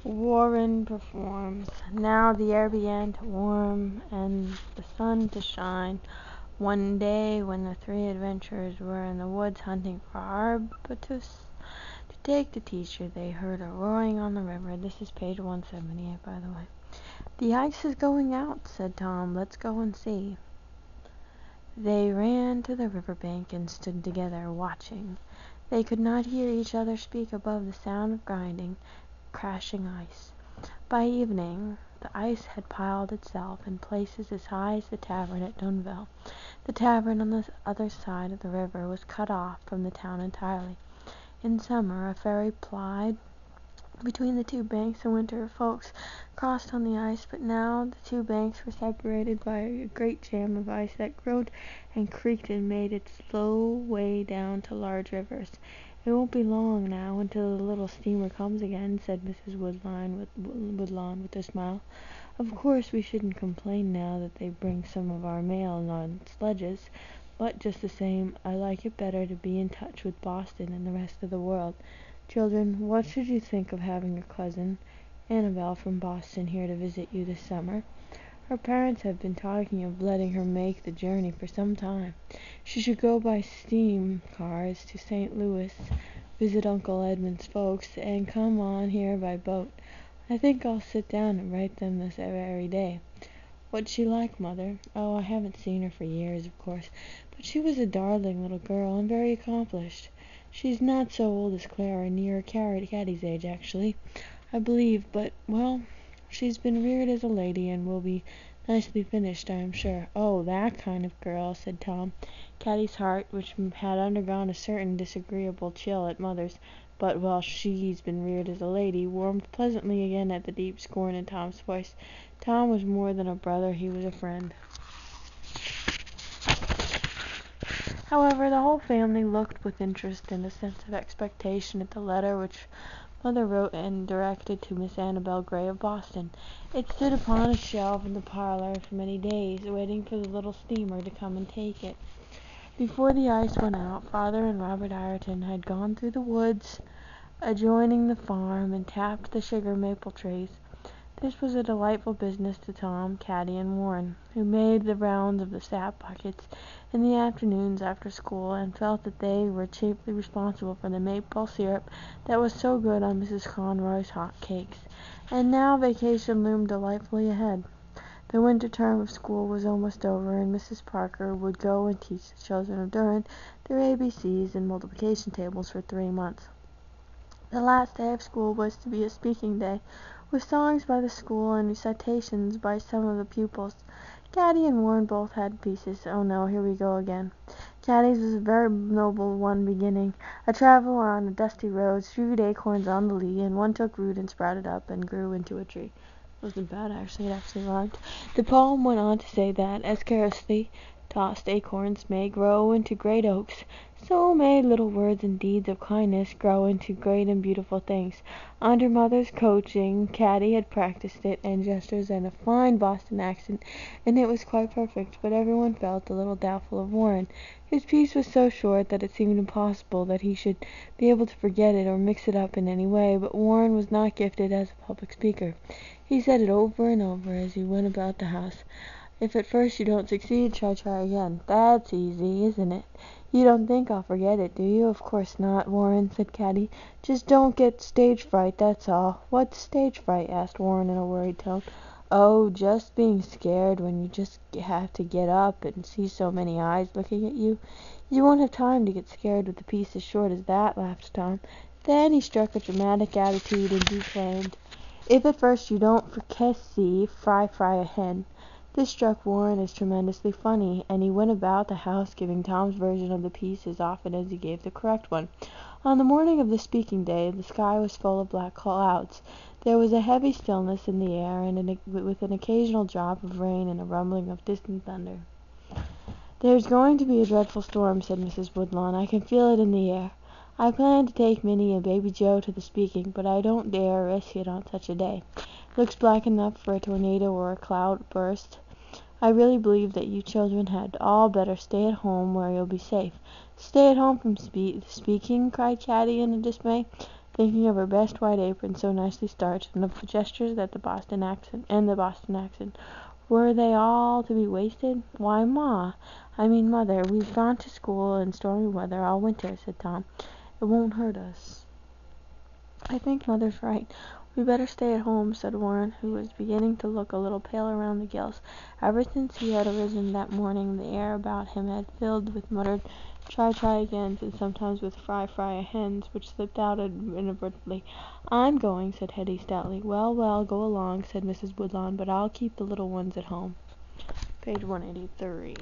Warren performs. Now the air began to warm and the sun to shine. One day, when the three adventurers were in the woods hunting for arbutus to take the teacher, they heard a roaring on the river. This is page 178, by the way. "The ice is going out," said Tom. "Let's go and see." They ran to the river bank and stood together, watching. They could not hear each other speak above the sound of grinding, crashing ice. By evening the ice had piled itself in places as high as the tavern at Dunville. The tavern on the other side of the river was cut off from the town entirely. In summer a ferry plied between the two banks. In winter folks crossed on the ice, but now the two banks were separated by a great jam of ice that groaned and creaked and made its slow way down to large rivers. "It won't be long now until the little steamer comes again," said Mrs. Woodlawn with a smile. "Of course we shouldn't complain now that they bring some of our mail on sledges, but just the same, I like it better to be in touch with Boston and the rest of the world. Children, what should you think of having your cousin, Annabel, from Boston here to visit you this summer? Her parents have been talking of letting her make the journey for some time. She should go by steam cars to St. Louis, visit Uncle Edmund's folks, and come on here by boat. I think I'll sit down and write them this very day." "What's she like, Mother?" "Oh, I haven't seen her for years, of course, but she was a darling little girl, and very accomplished. She's not so old as Clara, near Caddie's age, actually, I believe, but, well, she's been reared as a lady, and will be nicely finished, I am sure." "Oh, that kind of girl," said Tom. Caddie's heart, which had undergone a certain disagreeable chill at Mother's "but, well, she's been reared as a lady," warmed pleasantly again at the deep scorn in Tom's voice. Tom was more than a brother, he was a friend. However, the whole family looked with interest and a sense of expectation at the letter which Mother wrote and directed to Miss Annabel Gray of Boston. It stood upon a shelf in the parlor for many days, waiting for the little steamer to come and take it. Before the ice went out, Father and Robert Ireton had gone through the woods adjoining the farm and tapped the sugar maple trees. This was a delightful business to Tom, Caddie, and Warren, who made the rounds of the sap buckets in the afternoons after school, and felt that they were chiefly responsible for the maple syrup that was so good on Mrs. Conroy's hot cakes. And now vacation loomed delightfully ahead. The winter term of school was almost over, and Mrs. Parker would go and teach the children of Durham their ABCs and multiplication tables for 3 months. The last day of school was to be a speaking day, with songs by the school and recitations by some of the pupils. Caddie and Warren both had pieces. Oh no, here we go again. Caddie's was a very noble one, beginning, "A traveler on a dusty road strewed acorns on the lea, and one took root and sprouted up and grew into a tree." Wasn't bad, actually. It actually rhymed. The poem went on to say that, as carelessly tossed acorns may grow into great oaks, so may little words and deeds of kindness grow into great and beautiful things. Under Mother's coaching, Caddie had practiced it, and gestures and a fine Boston accent, and it was quite perfect, but everyone felt a little doubtful of Warren. His piece was so short that it seemed impossible that he should be able to forget it or mix it up in any way, but Warren was not gifted as a public speaker. He said it over and over as he went about the house. "If at first you don't succeed, try again. That's easy, isn't it? You don't think I'll forget it, do you?" "Of course not, Warren," said Caddie. "Just don't get stage fright, that's all." "What's stage fright?" asked Warren in a worried tone. "Oh, just being scared when you just have to get up and see so many eyes looking at you. You won't have time to get scared with a piece as short as that," laughed Tom. Then he struck a dramatic attitude and declaimed, "If at first you don't fricassee, fry a hen." This struck Warren as tremendously funny, and he went about the house giving Tom's version of the piece as often as he gave the correct one. On the morning of the speaking day the sky was full of black clouds. There was a heavy stillness in the air, and with an occasional drop of rain and a rumbling of distant thunder. "There's going to be a dreadful storm," said Mrs. Woodlawn. "I can feel it in the air. I planned to take Minnie and Baby Joe to the speaking, but I don't dare risk it on such a day. Looks black enough for a tornado or a cloud burst. I really believe that you children had all better stay at home where you'll be safe." "Stay at home from speaking?" cried Caddie in dismay. thinking of her best white apron so nicely starched, and of the gestures that the Boston accent. Were they all to be wasted? "Why, Mother, we've gone to school in stormy weather all winter," said Tom. "It won't hurt us." "I think Mother's right. We'd better stay at home," said Warren, who was beginning to look a little pale around the gills. Ever since he had arisen that morning, the air about him had filled with muttered try agains, and sometimes with fry hens, which slipped out inadvertently. "I'm going," said Hetty stoutly. Well, go along," said Mrs. Woodlawn, "but I'll keep the little ones at home." Page 183.